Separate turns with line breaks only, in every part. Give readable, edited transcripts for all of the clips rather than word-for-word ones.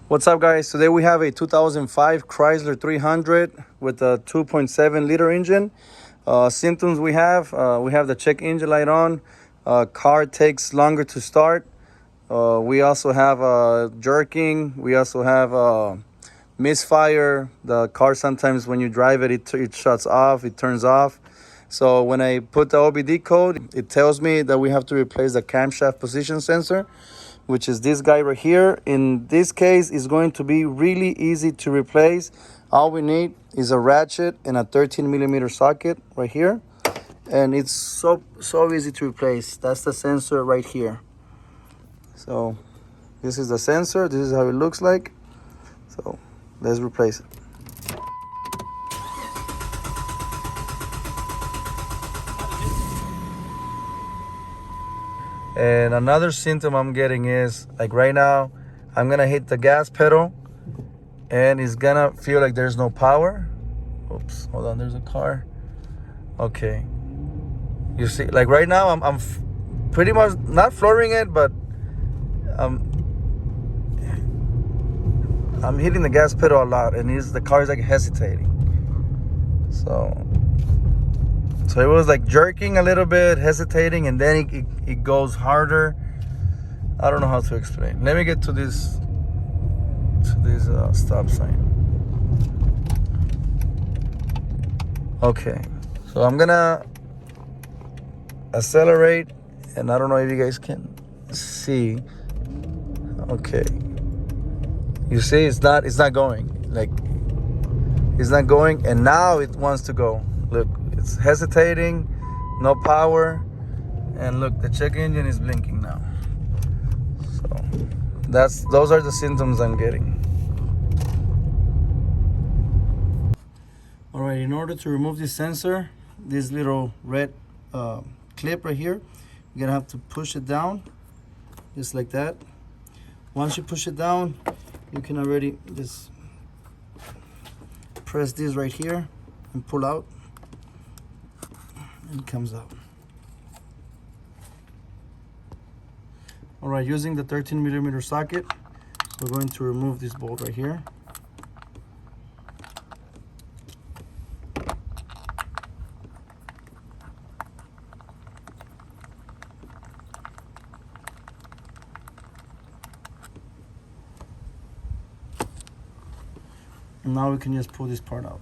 What's up, guys? Today we have a 2005 Chrysler 300 with a 2.7 liter engine. Symptoms we have the check engine light on. Car takes longer to start. We also have jerking. We also have misfire. The car sometimes when you drive it, it shuts off, it turns off. So when I put the OBD code, it tells me that we have to replace the camshaft position sensor, which is this guy right here. In this case, it's going to be really easy to replace. All we need is a ratchet and a 13 millimeter socket right here. And it's so easy to replace. That's the sensor right here. So this is the sensor. This is how it looks like. So let's replace it. And another symptom I'm getting is, like right now, I'm gonna hit the gas pedal and it's gonna feel like there's no power. Oops, hold on, there's a car. Okay. You see, like right now, I'm pretty much not flooring it, but I'm hitting the gas pedal a lot and the car is like hesitating. So it was like jerking a little bit, hesitating, and then it goes harder. I don't know how to explain. Let me get to this stop sign. Okay, so I'm gonna accelerate, and I don't know if you guys can see. Okay, you see, it's not going. Like, it's not going, and now it wants to go. Look, it's hesitating, no power, and look, the check engine is blinking now. So those are the symptoms I'm getting. All right, in order to remove this sensor, this little red clip right here, you're gonna have to push it down, just like that. Once you push it down, you can already just press this right here and pull out, and it comes out. All right, using the 13 millimeter socket, we're going to remove this bolt right here. And now we can just pull this part out.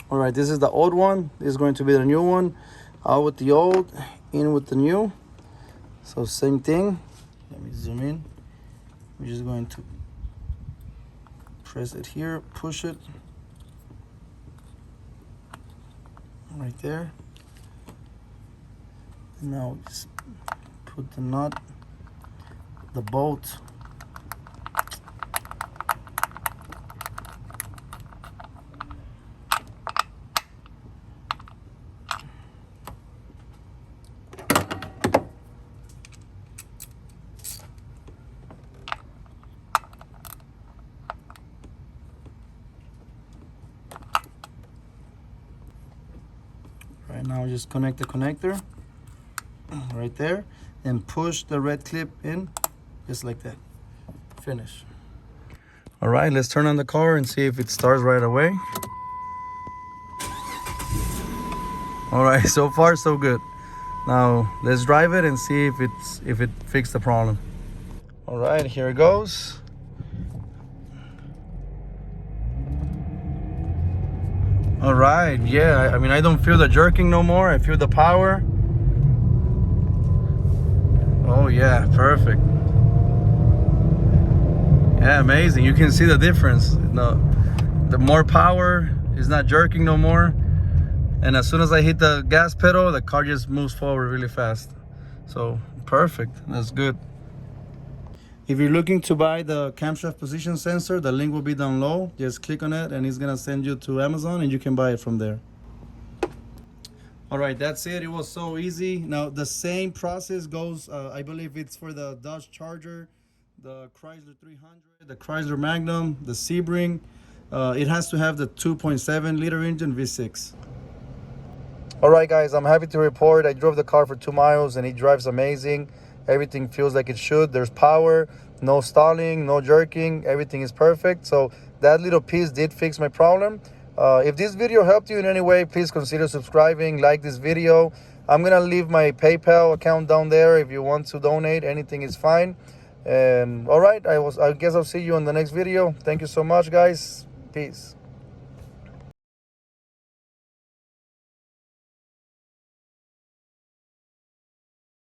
All right, this is the old one. This is going to be the new one. Out with the old, in with the new. So same thing. Let me zoom in. We're just going to press it here, push it. Right there. And now just put the nut, the bolt. Right now, just connect the connector right there and push the red clip in, just like that. Finish. All right, let's turn on the car and see if it starts right away. All right, so far so good. Now let's drive it and see if it fixed the problem. All right, here it goes. All right, yeah, I mean, I don't feel the jerking no more. I feel the power. Oh yeah, perfect. Yeah, amazing. You can see the difference. The more power, it's not jerking no more. And as soon as I hit the gas pedal, the car just moves forward really fast. So perfect, that's good. If you're looking to buy the camshaft position sensor, the link will be down low. Just click on it and it's gonna send you to Amazon and you can buy it from there. All right, that's it. It was so easy. Now the same process goes, I believe it's for the Dodge Charger, the Chrysler 300, the Chrysler Magnum, the Sebring. It has to have the 2.7 liter engine V6. All right, guys, I'm happy to report I drove the car for 2 miles and it drives amazing. Everything feels like it should. There's power, no stalling, no jerking. Everything is perfect. So that little piece did fix my problem. If this video helped you in any way, please consider subscribing, like this video. I'm gonna leave my PayPal account down there if you want to donate. Anything is fine. And all right, I guess I'll see you on the next video. Thank you so much, guys. Peace.